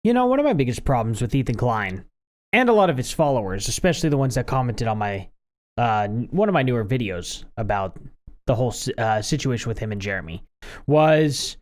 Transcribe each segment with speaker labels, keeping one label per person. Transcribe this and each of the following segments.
Speaker 1: One of my biggest problems with Ethan Klein and a lot of his followers, especially the ones that commented on my one of my newer videos about the whole situation with him and Jeremy, was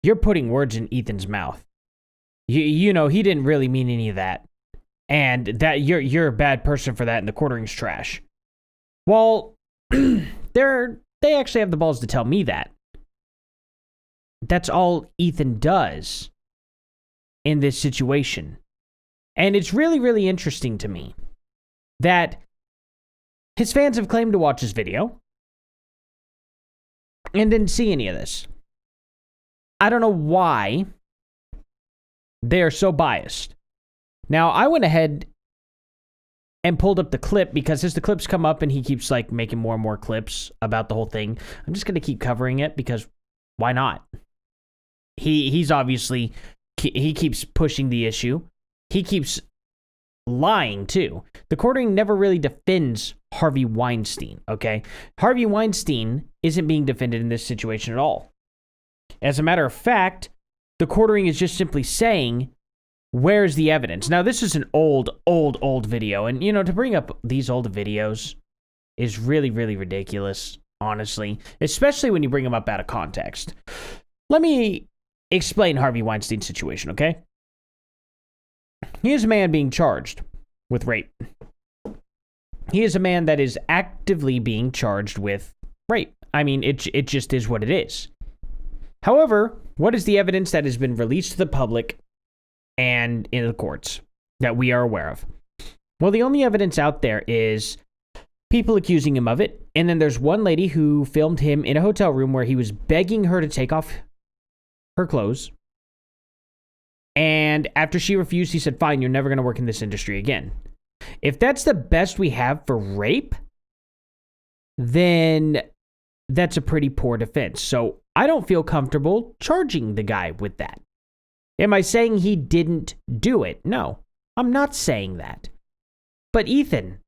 Speaker 1: you're putting words in Ethan's mouth. He didn't really mean any of that, and that you're a bad person for that, and TheQuartering's trash. Well, they actually have the balls to tell me that. That's all Ethan does in this situation. And it's really, really interesting to me that his fans have claimed to watch his video and didn't see any of this. I don't know why they are so biased. Now, I went ahead and pulled up the clip because as the clips come up and he keeps making more and more clips about the whole thing, I'm just going to keep covering it because why not? He's obviously, he keeps pushing the issue. He keeps lying too. TheQuartering never really defends Harvey Weinstein, okay? Harvey Weinstein isn't being defended in this situation at all. As a matter of fact, TheQuartering is just simply saying, where's the evidence? Now, this is an old video, and, to bring up these old videos is really, really ridiculous, honestly, especially when you bring them up out of context. Let me explain Harvey Weinstein's situation, okay? He is a man being charged with rape. He is a man that is actively being charged with rape. I mean, it just is what it is. However, what is the evidence that has been released to the public and in the courts that we are aware of? Well, the only evidence out there is people accusing him of it, and then there's one lady who filmed him in a hotel room where he was begging her to take off her clothes. And after she refused, he said, fine, you're never going to work in this industry again. If that's the best we have for rape, then that's a pretty poor defense. So I don't feel comfortable charging the guy with that. Am I saying he didn't do it? No, I'm not saying that. But Ethan,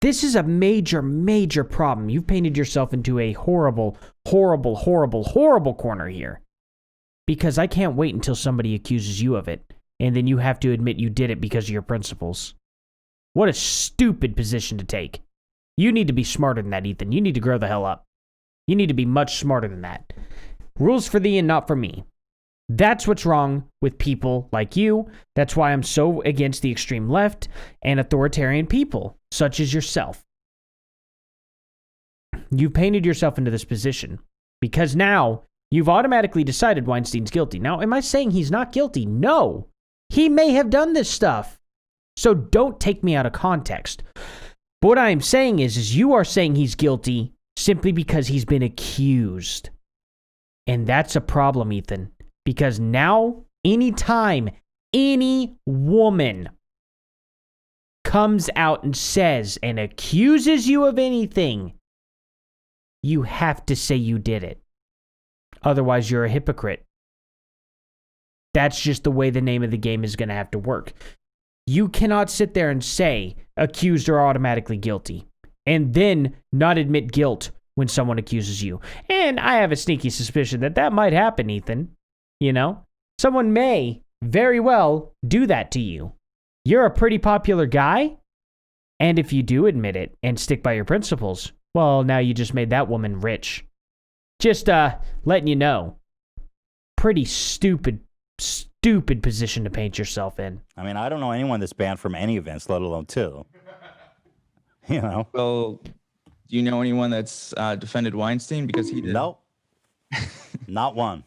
Speaker 1: this is a major, major problem. You've painted yourself into a horrible, horrible, horrible, horrible corner here. Because I can't wait until somebody accuses you of it, and then you have to admit you did it because of your principles. What a stupid position to take. You need to be smarter than that, Ethan. You need to grow the hell up. You need to be much smarter than that. Rules for thee and not for me. That's what's wrong with people like you. That's why I'm so against the extreme left and authoritarian people, such as yourself. You've painted yourself into this position because now you've automatically decided Weinstein's guilty. Now, am I saying he's not guilty? No. He may have done this stuff. So don't take me out of context. But what I'm saying is you are saying he's guilty simply because he's been accused. And that's a problem, Ethan. Because now, anytime any woman comes out and says and accuses you of anything, you have to say you did it. Otherwise, you're a hypocrite. That's just the way the name of the game is going to have to work. You cannot sit there and say accused are automatically guilty and then not admit guilt when someone accuses you. And I have a sneaky suspicion that that might happen, Ethan. Someone may very well do that to you. You're a pretty popular guy. And if you do admit it and stick by your principles, well, now you just made that woman rich. Just letting you know. Pretty stupid position to paint yourself in.
Speaker 2: I mean, I don't know anyone that's banned from any events, let alone two.
Speaker 3: Well, do you know anyone that's defended Weinstein because he did?
Speaker 2: Nope. Not one.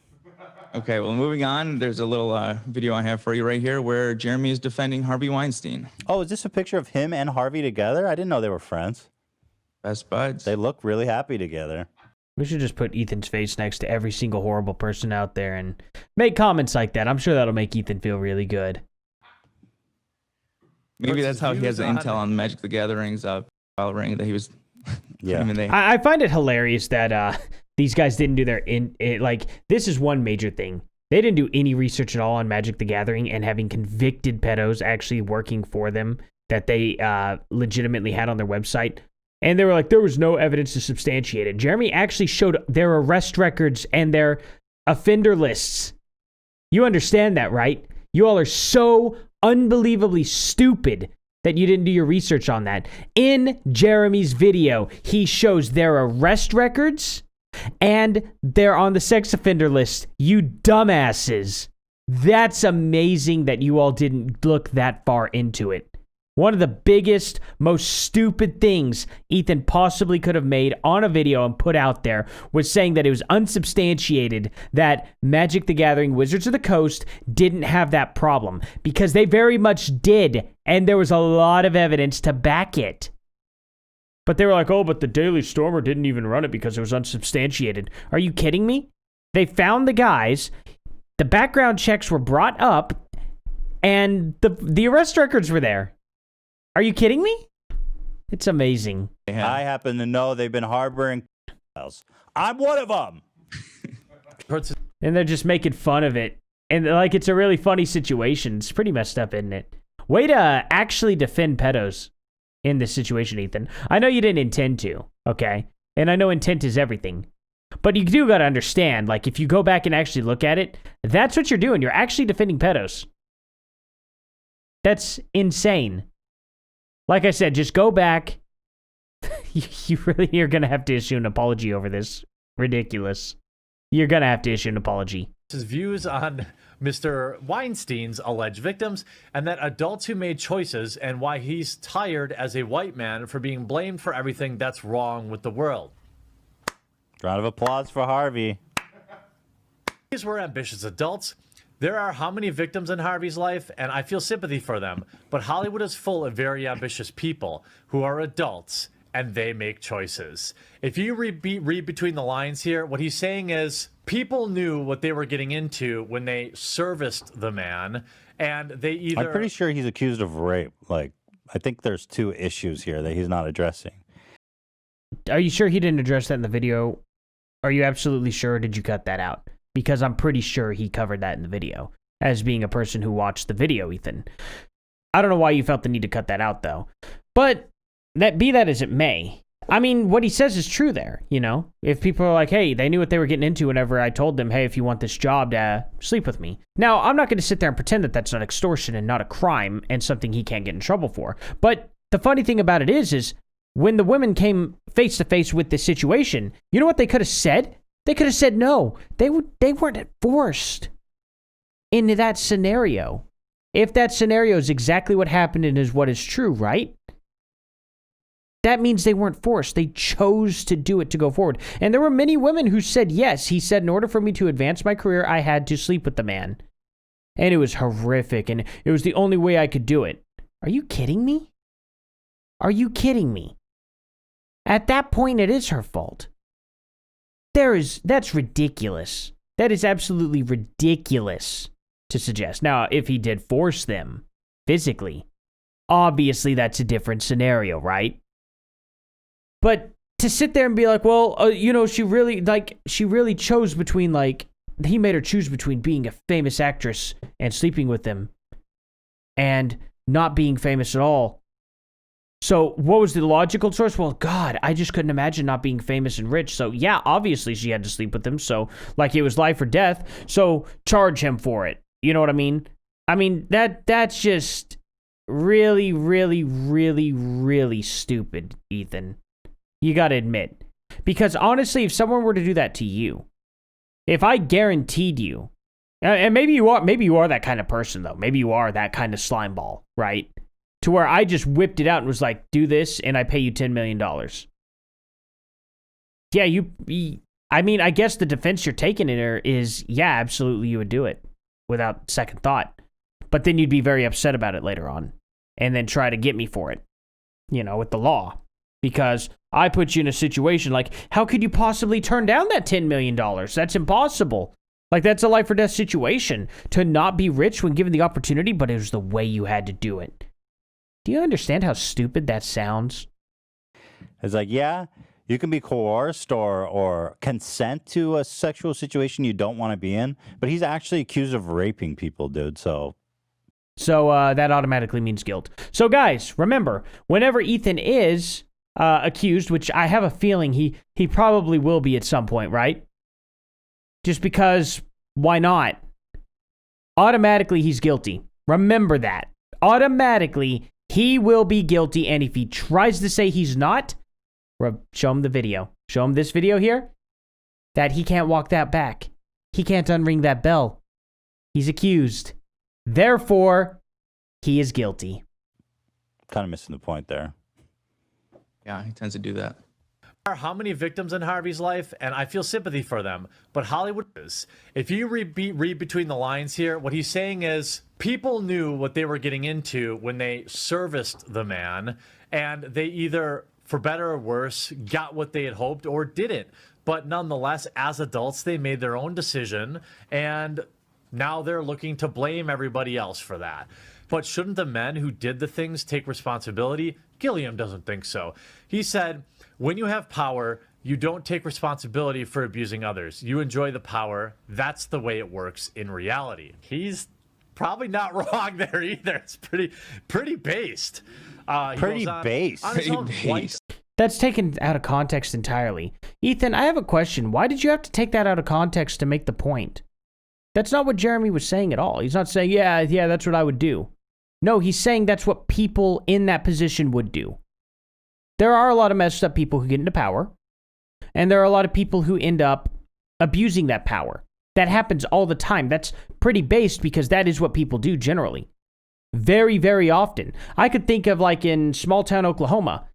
Speaker 3: Okay, well, moving on, there's a little video I have for you right here where Jeremy is defending Harvey Weinstein.
Speaker 2: Oh, is this a picture of him and Harvey together? I didn't know they were friends.
Speaker 3: Best buds.
Speaker 2: They look really happy together.
Speaker 1: We should just put Ethan's face next to every single horrible person out there and make comments like that. I'm sure that'll make Ethan feel really good.
Speaker 3: Maybe that's how he has the intel on Magic the Gathering's file ring that he was...
Speaker 2: Yeah.
Speaker 1: I find it hilarious that these guys didn't do their... this is one major thing. They didn't do any research at all on Magic the Gathering and having convicted pedos actually working for them that they legitimately had on their website. And they were like, there was no evidence to substantiate it. Jeremy actually showed their arrest records and their offender lists. You understand that, right? You all are so unbelievably stupid that you didn't do your research on that. In Jeremy's video, he shows their arrest records and they're on the sex offender list. You dumbasses. That's amazing that you all didn't look that far into it. One of the biggest, most stupid things Ethan possibly could have made on a video and put out there was saying that it was unsubstantiated that Magic the Gathering Wizards of the Coast didn't have that problem, because they very much did, and there was a lot of evidence to back it. But they were like, oh, but the Daily Stormer didn't even run it because it was unsubstantiated. Are you kidding me? They found the guys, the background checks were brought up, and the arrest records were there. Are you kidding me? It's amazing.
Speaker 2: I happen to know they've been harboring pedophiles. I'm one of them.
Speaker 1: And they're just making fun of it. And like, it's a really funny situation. It's pretty messed up, isn't it? Way to actually defend pedos in this situation, Ethan. I know you didn't intend to, okay? And I know intent is everything. But you do got to understand, like, if you go back and actually look at it, that's what you're doing. You're actually defending pedos. That's insane. Like I said, just go back. You really are going to have to issue an apology over this. Ridiculous. You're going to have to issue an apology.
Speaker 4: His views on Mr. Weinstein's alleged victims, and that adults who made choices, and why he's tired as a white man for being blamed for everything that's wrong with the world.
Speaker 2: Round of applause for Harvey.
Speaker 4: These were ambitious adults. There are how many victims in Harvey's life, and I feel sympathy for them, but Hollywood is full of very ambitious people who are adults, and they make choices. If you read between the lines here, what he's saying is people knew what they were getting into when they serviced the man, and they either...
Speaker 2: I'm pretty sure he's accused of rape. Like, I think there's two issues here that he's not addressing.
Speaker 1: Are you sure he didn't address that in the video? Are you absolutely sure, or did you cut that out? Because I'm pretty sure he covered that in the video, as being a person who watched the video, Ethan. I don't know why you felt the need to cut that out, though. But be that as it may, I mean, what he says is true there, you know? If people are like, hey, they knew what they were getting into whenever I told them, hey, if you want this job, sleep with me. Now, I'm not going to sit there and pretend that that's not extortion and not a crime and something he can't get in trouble for. But the funny thing about it is when the women came face to face with this situation, you know what they could have said? They could have said no. They weren't forced into that scenario. If that scenario is exactly what happened and is what is true, right? That means they weren't forced. They chose to do it to go forward. And there were many women who said yes. He said, in order for me to advance my career, I had to sleep with the man. And it was horrific, and it was the only way I could do it. Are you kidding me? Are you kidding me? At that point, it is her fault. That's ridiculous. That is absolutely ridiculous to suggest. Now, if he did force them physically, obviously that's a different scenario, right? But to sit there and be like, well, you know, she really chose between, like, he made her choose between being a famous actress and sleeping with him and not being famous at all. So what was the logical choice? Well, God, I just couldn't imagine not being famous and rich. So yeah, obviously she had to sleep with him. So like it was life or death. So charge him for it. You know what I mean? I mean, that's just really, really, really, really stupid, Ethan. You got to admit. Because honestly, if someone were to do that to you, if I guaranteed you, and maybe you are that kind of person though. Maybe you are that kind of slime ball, right? To where I just whipped it out and was like, do this and I pay you $10 million. Yeah, I mean, I guess the defense you're taking in her is, yeah, absolutely you would do it without second thought. But then you'd be very upset about it later on and then try to get me for it, you know, with the law. Because I put you in a situation like, how could you possibly turn down that $10 million? That's impossible. Like, that's a life or death situation. To not be rich when given the opportunity, but it was the way you had to do it. Do you understand how stupid that sounds?
Speaker 2: It's like, yeah, you can be coerced or consent to a sexual situation you don't want to be in, but he's actually accused of raping people, dude, so
Speaker 1: that automatically means guilt. So, guys, remember, whenever Ethan is accused, which I have a feeling he probably will be at some point, right? Just because, why not? automatically he's guilty. Remember that. Automatically, he will be guilty, and if he tries to say he's not, show him the video. Show him this video here, that he can't walk that back. He can't unring that bell. He's accused. Therefore, he is guilty.
Speaker 2: Kind of missing the point there.
Speaker 3: Yeah, he tends to do that.
Speaker 4: How many victims in Harvey's life, and I feel sympathy for them, but Hollywood is. If you read between the lines here, what he's saying is people knew what they were getting into when they serviced the man, and they either, for better or worse, got what they had hoped or didn't. But nonetheless, as adults, they made their own decision, and now they're looking to blame everybody else for that. But shouldn't the men who did the things take responsibility? Gilliam doesn't think so. He said, when you have power, you don't take responsibility for abusing others. You enjoy the power. That's the way it works in reality. He's probably not wrong there either. It's pretty based.
Speaker 2: Pretty based.
Speaker 1: That's taken out of context entirely. Ethan, I have a question. Why did you have to take that out of context to make the point? That's not what Jeremy was saying at all. He's not saying, yeah, that's what I would do. No, he's saying that's what people in that position would do. There are a lot of messed up people who get into power, and there are a lot of people who end up abusing that power. That happens all the time. That's pretty based because that is what people do generally. Very, very often. I could think of like in small town Oklahoma.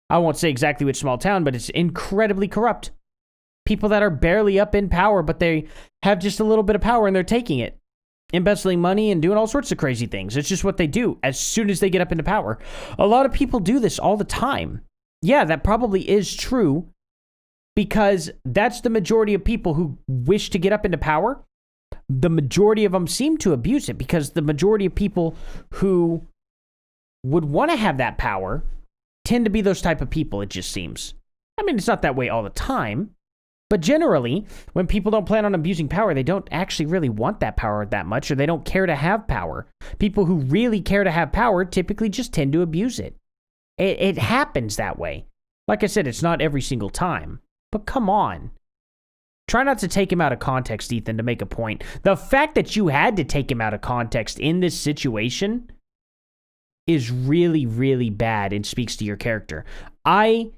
Speaker 1: I won't say exactly which small town, but it's incredibly corrupt. People that are barely up in power, but they have just a little bit of power and they're taking it. Embezzling money and doing all sorts of crazy things. It's just what they do as soon as they get up into power. A lot of people do this all the time. Yeah, that probably is true because that's the majority of people who wish to get up into power. The majority of them seem to abuse it because the majority of people who would want to have that power tend to be those type of people, it just seems. I mean, it's not that way all the time. But generally, when people don't plan on abusing power, they don't actually really want that power that much, or they don't care to have power. People who really care to have power typically just tend to abuse it. It happens that way. Like I said, it's not every single time. But come on. Try not to take him out of context, Ethan, to make a point. The fact that you had to take him out of context in this situation is really, really bad and speaks to your character. I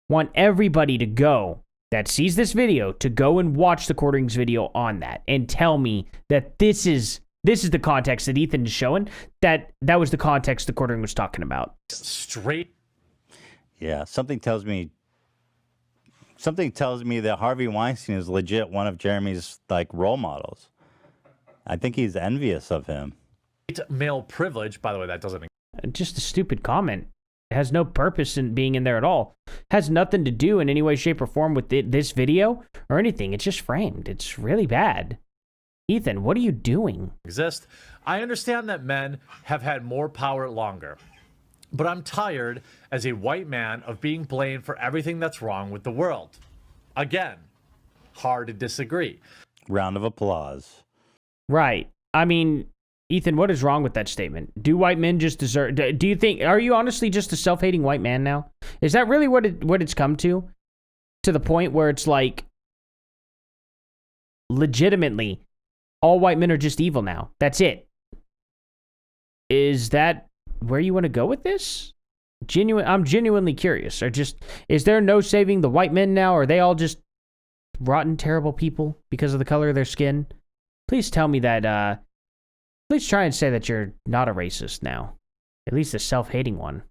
Speaker 1: want everybody to go that sees this video to go and watch TheQuartering's video on that and tell me that this is the context that Ethan is showing, that was the context TheQuartering was talking about.
Speaker 4: Straight.
Speaker 2: Yeah, something tells me that Harvey Weinstein is legit one of Jeremy's like role models. I think he's envious of him.
Speaker 4: Male privilege, by the way, that doesn't.
Speaker 1: Just a stupid comment. It has no purpose in being in there at all. Has nothing to do in any way, shape, or form with this video or anything. It's just framed. It's really bad. Ethan, what are you doing?
Speaker 4: Exist. I understand that men have had more power longer, but I'm tired as a white man of being blamed for everything that's wrong with the world. Again, hard to disagree.
Speaker 2: Round of applause.
Speaker 1: Right. I mean, Ethan, what is wrong with that statement? Do white men just deserve... Do you think... Are you honestly just a self-hating white man now? Is that really what it's come to? To the point where it's like... Legitimately, all white men are just evil now. That's it. Is that where you want to go with this? I'm genuinely curious. Is there no saving the white men now? Or are they all just rotten, terrible people because of the color of their skin? Please tell me that... Please try and say that you're not a racist now. At least a self-hating one.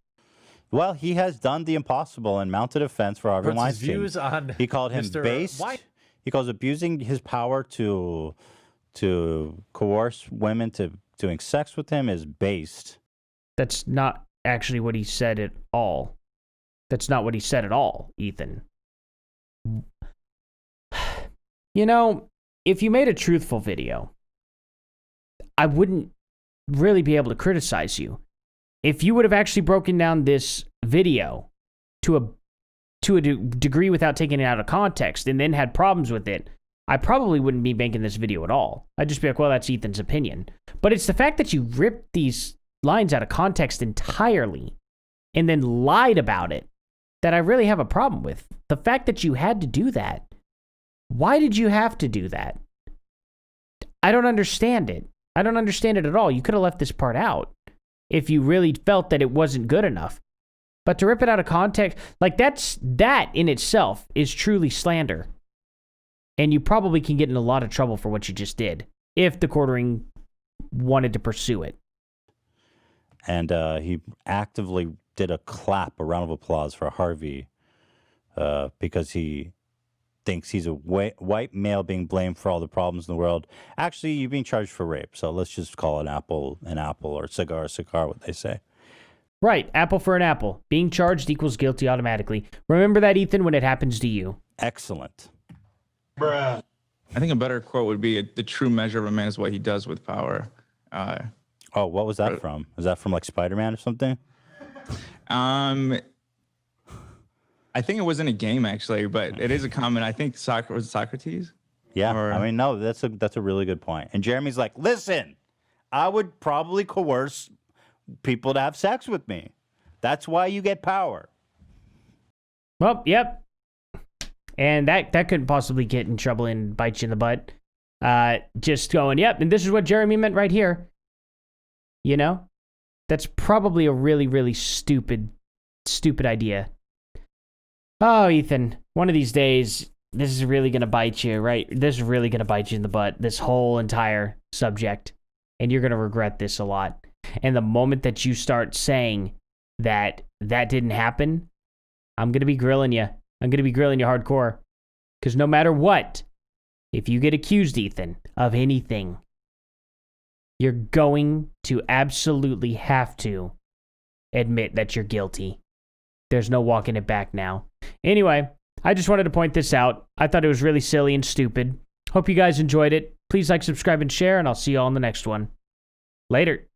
Speaker 2: Well, he has done the impossible and mounted a fence for Harvey Weinstein.
Speaker 4: Views on
Speaker 2: he called him based. He calls abusing his power to coerce women to doing sex with him is based.
Speaker 1: That's not actually what he said at all. That's not what he said at all, Ethan. You know, if you made a truthful video, I wouldn't really be able to criticize you. If you would have actually broken down this video to a degree without taking it out of context and then had problems with it, I probably wouldn't be making this video at all. I'd just be like, well, that's Ethan's opinion. But it's the fact that you ripped these lines out of context entirely and then lied about it that I really have a problem with. The fact that you had to do that. Why did you have to do that? I don't understand it. I don't understand it at all. You could have left this part out if you really felt that it wasn't good enough. But to rip it out of context, like that in itself is truly slander. And you probably can get in a lot of trouble for what you just did if TheQuartering wanted to pursue it.
Speaker 2: And he actively did a round of applause for Harvey because he thinks he's a white male being blamed for all the problems in the world. Actually, you're being charged for rape, so let's just call an apple, or cigar, what they say.
Speaker 1: Right, apple for an apple. Being charged equals guilty automatically. Remember that, Ethan, when it happens to you.
Speaker 2: Excellent.
Speaker 3: Bruh. I think a better quote would be, the true measure of a man is what he does with power.
Speaker 2: Oh, what was that from? Is that from like Spider-Man or something?
Speaker 3: I think it was in a game actually, but it is a common. I think was it Socrates?
Speaker 2: Yeah, I mean, no, that's a really good point. And Jeremy's like, listen, I would probably coerce people to have sex with me. That's why you get power.
Speaker 1: Well, yep. And that couldn't possibly get in trouble and bite you in the butt. Just going, yep, and this is what Jeremy meant right here. You know? That's probably a really, really stupid idea. Oh, Ethan, one of these days, this is really going to bite you, right? This is really going to bite you in the butt, this whole entire subject. And you're going to regret this a lot. And the moment that you start saying that didn't happen, I'm going to be grilling you. I'm going to be grilling you hardcore. Because no matter what, if you get accused, Ethan, of anything, you're going to absolutely have to admit that you're guilty. There's no walking it back now. Anyway, I just wanted to point this out. I thought it was really silly and stupid. Hope you guys enjoyed it. Please like, subscribe, and share, and I'll see you all in the next one. Later.